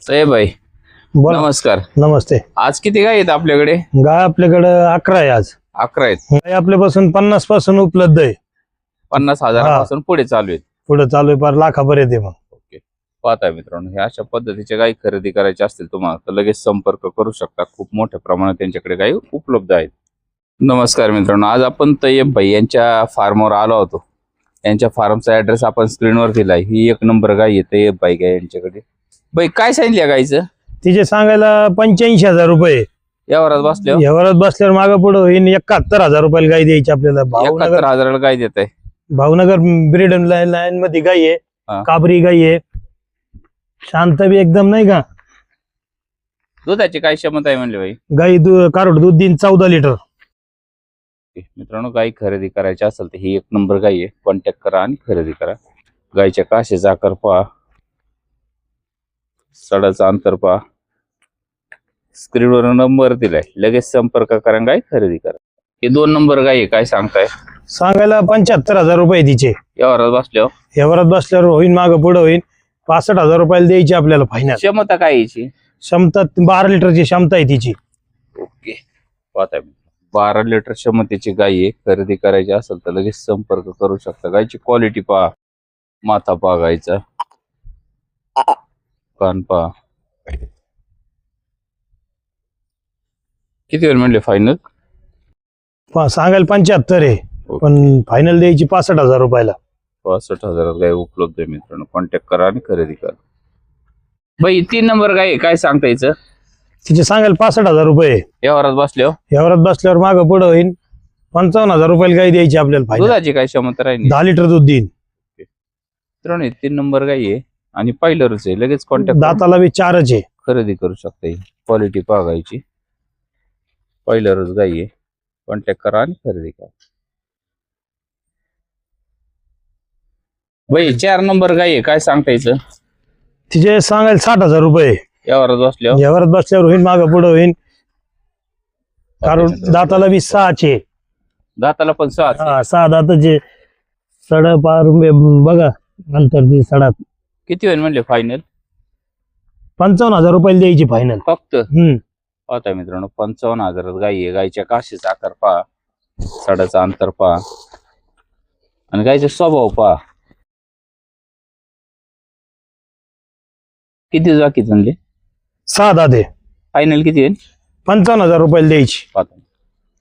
साहेब भाई बोला. नमस्कार. नमस्ते. आज किती गाय आहेत आपल्याकडे? गाय आपल्याकडे 11 आहे आज. 11 आहेत. गाय आपल्यापासून 50 पासून उपलब्ध आहे. 50,000 पुढे चालू आहेत. पुढे चालू आहे, पार लाखापर्यंत आहे. मग ओके, पाहता मित्रांनो, हे अशा पद्धतीच्या गायी खरेदी करायच्या असतील तुम्हाला तर लगेच संपर्क करू शकता. खूप मोठ्या प्रमाणात त्यांच्याकडे गायी उपलब्ध आहेत. नमस्कार मित्रांनो, आज आपण तय्यब भाई यांच्या फार्मवर आलो होतो. यांच्या फार्मचा ऍड्रेस आपण स्क्रीनवर दिलाय. ही एक नंबर गाय आहे तय्यब भाई गाय यांच्याकडे. बाई काय सांगितलं गायचं? तिचे सांगायला 85,000 रुपये. यावरात बसल्यावर यावरात बसल्यावर मागे पुढे होईन 71,000 रुपयाला गाय द्यायची आपल्याला. 71,000 गाय देत आहे. भावनगर ब्रीड लाईन मध्ये गाय हा. आहे. काबरी गाय आहे. शांत बी एकदम, नाही का. दुधाची काय क्षमता आहे म्हणले भाई? गाई कारोड दूध दिन 14 लिटर. मित्रांनो, गाय खरेदी करायची असेल तर ही एक नंबर गाय आहे. कॉन्टॅक्ट करा आणि खरेदी करा. गायच्या काशेचा आकार पहा, सडाचं अंतर पहा, स्क्रीनवर नंबर दिलाय. लगेच संपर्क करा, गाय खरेदी करा. हे 2 नंबर गाय आहे. काय सांगताय? सांगायला 75,000 रुपये तिचे. यावरात बसल्यावर यावरात बसल्यावर होईन मागे पुढे होईन 65,000 रुपयाला द्यायची आपल्याला फायनल. क्षमता काय याची? क्षमता 12 लिटरची क्षमता आहे तिची. ओके, पाहता 12 लिटर क्षमतेची गाय आहे. खरेदी करायची असेल तर लगेच संपर्क करू शकता. गायची क्वालिटी पहा, माथा पहा, गायचा कान पहा. किती वेळ म्हणले फायनल? सांगायला 75 आहे, पण फायनल द्यायची 65,000 रुपयाला. 65,000 गाय उपलब्ध आहे मित्रांनो. कॉन्टॅक्ट करा आणि खरेदी करा. बाई 3 नंबर गाय आहे. काय सांगता याचं? तिचे सांगायला 65,000 रुपये. यावरात बसल्यावर यावरात बसल्यावर मागे पुढे होईन 55,000 रुपयाला गाय द्यायची आपल्याला फायनल. दुधाची काय क्षमता राहील? 10 लिटर दूध देईन. मित्रांनो, 3 नंबर गाय आहे आणि पहिलंच आहे. लगेच कॉन्टॅक्ट दाताला बी 4च आहे. खरेदी करू शकता. क्वालिटी पहा गायची. पहिलंच गाय आहे. कॉन्टॅक्ट करा आणि खरेदी करा. बाई 4 नंबर गाय आहे. काय सांगता याचं? तिचे सांगायला 60,000 रुपये. यावरात बसल्यावर यावरात बसल्यावर होईन मागे पुढे होईन, कारण दाताला बी 6च आहे. दाताला पण 6. हा, 6 दाताचे. सड पार बघा अंतर ती सडात. किती वेळ म्हणले फायनल? 55,000 रुपयाला द्यायची फायनल फक्त. पाहता मित्रांनो, 55,000 गाय आहे. गायच्या काशीचा आकार पहा, सडाचा अंतर पहा आणि गायचा स्वभाव पहा. किती बाकी म्हणले? 6 दाते. फायनल किती आहे? 55,000 रुपयाला द्यायची.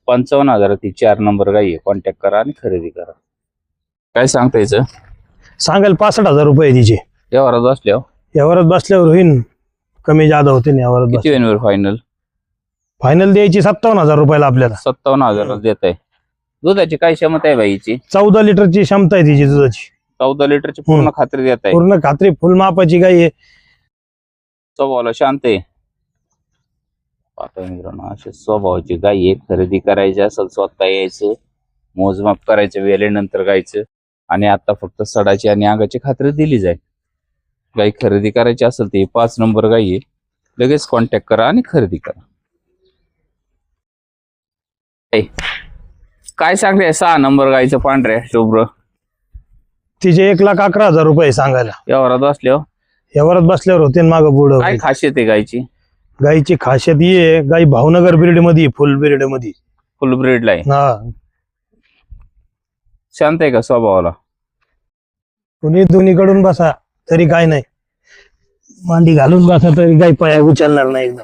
55,000 ती 4 नंबर गाई आहे. कॉन्टॅक्ट करा आणि खरेदी करा. काय सांगता याचं? सांगायला 65,000 रुपये तिचे. यावरात बसल्यावर यावरात बसल्यावर होईन कमी जादा होते ना. यावरात किती वेळेवर फायनल? फायनल द्यायची 57,000 रुपयाला आपल्याला. 57,000 देत आहे. दुधाची काय क्षमता आहे बाईची? 14 लिटरची क्षमता आहे तिची दुधाची. 14 लिटरची पूर्ण खात्री देत आहे. पूर्ण खात्री, फुल मापाची गाय आहे. स्वभावाला शांत आहे. पाहता मित्रांनो, अशा स्वभावाची गाय आहे. खरेदी करायची असेल स्वतः यायचं, मोजमाप करायचं, वेळेनंतर गायचं आणि आता फक्त सडाची आणि अंगाची खात्री दिली जाईल. गाय खरेदी करायची असेल तर 5 नंबर गाय आहे. लगेच कॉन्टॅक्ट करा आणि खरेदी करा. काय सांगते 6 नंबर गायचं पांढऱ्या शुभ्र? तिचे 1,11,000 रुपये सांगायला. यावरात बसल्यावर यावरात बसल्यावर होते मागं पुढं. काय खासियत आहे गायची? गायची खासियत ही आहे, गाय भावनगर ब्रीड मध्ये, फुल ब्रीड मध्ये. फुल ब्रीडला आहे. हा, शांत आहे का स्वभावाला? कुणी दोन्हीकडून बसा तरी काय नाही, मांडी घालून बसा तरी गाय पाया उचलणार नाही एकदम.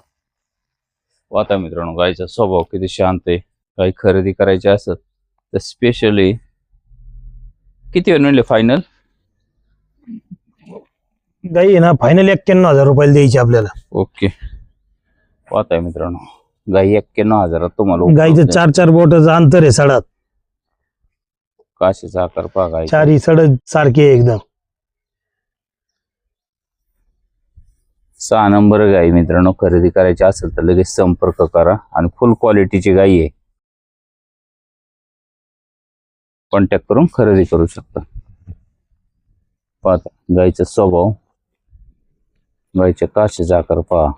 आता मित्रांनो, गायचा स्वभाव किती शांत आहे. गाय खरेदी करायची असेल तर स्पेशली किती वेळ म्हणले फायनल? गाई आहे ना फायनल 91,000 रुपयाला द्यायची आपल्याला. ओके, पाहताय मित्रांनो, गाई 91,000 तुम्हाला. गाईचं 4-4 बोटाचं अंतर आहे सडात. काशीचा आकार पहा गाय. 4 सड सारखे एकदम. 6 नंबर गाई मित्रांनो. खरेदी करायची असेल तर लगेच संपर्क करा आणि फुल क्वालिटीची गाई आहे. कॉन्टॅक्ट करून खरेदी करू शकता. पाहता गायचा स्वभाव, गायच्या काशीचा आकार पहा.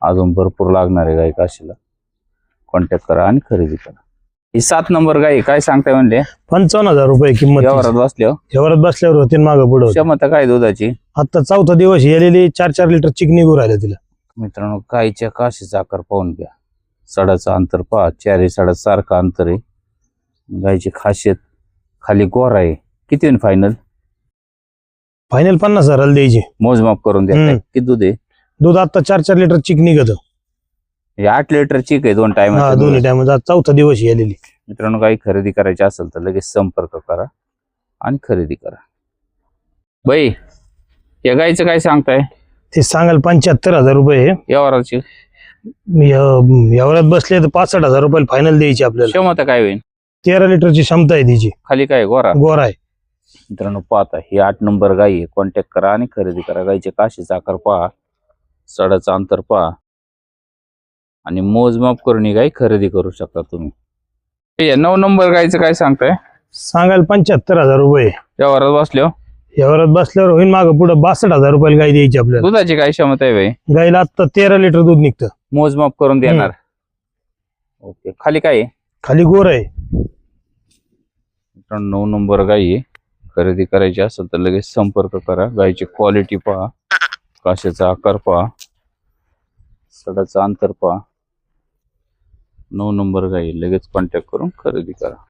अजून भरपूर लागणार आहे गाय काशीला. कॉन्टॅक्ट करा आणि खरेदी करा. ही 7 नंबर गाई काय सांगताय म्हणले 55,000 रुपये किंमत व्यवहारात बसल्यावर व्यवहारात बसल्यावर होते मागं पुढे क्षमता काय दुधाची आता 4था दिवस येलेली 4-4 लिटर चिक निघू राहिलं तिला. मित्रांनो गाईच्या काशीचा आकार पाहून घ्या. सडाचं अंतर पहा, चारी सडा सारखं अंतर आहे. गाईची खासियत खाली गोरा आहे. किती होईल फायनल फायनल 50,000 द्यायची. मोजमाप करून द्या. हम्म. किती दूध आहे दूध आता 4-4 लिटर चिक निघत. म्हणजे 8 लिटर चिक आहे 2 टाइम. दोन्ही टाइम 4था दिवस येलेली. मित्रांनो गाई खरेदी करायची असेल तर लगेच संपर्क करा आणि खरेदी करा. बाई या गाईचं काय सांगताय ते सांगाल 75,000 रुपये. व्यवहाराची व्यवहारात बसले तर 65,000 रुपये फायनल द्यायची आपल्याला. क्षमता काय होईल 13 लिटरची क्षमता आहे तिची. खाली काय गोरा. गोरा आहे. मित्रांनो पाहता ही 8 नंबर गाई आहे. कॉन्टॅक्ट करा आणि खरेदी करा. गाईचे काशीचा आकार पहा, सडाचं अंतर पहा आणि मोजमाप करून ही गाई खरेदी करू शकता तुम्ही. 9 नंबर गाईचं काय सांगताय सांगाल 75,000 रुपये. व्यवहारात बसल्यावर व्यवहारात बसल्यावर होईल मागं पुढे 62,000 रुपये गाय द्यायची आपल्याला. दुधाची काय क्षमता आहे बाई गायला आता 13 लिटर दूध निघतं. मोजमाप करून देणार. ओके खाली काय आहे खाली गोर आहे. मित्रांनो 9 नंबर गाई आहे. खरेदी करायची असेल तर लगेच संपर्क करा. गायची क्वालिटी पहा, काशाचा आकार पहा, सडाचं अंतर पहा. 9 नंबर गाई लगेच कॉन्टॅक्ट करून खरेदी करा.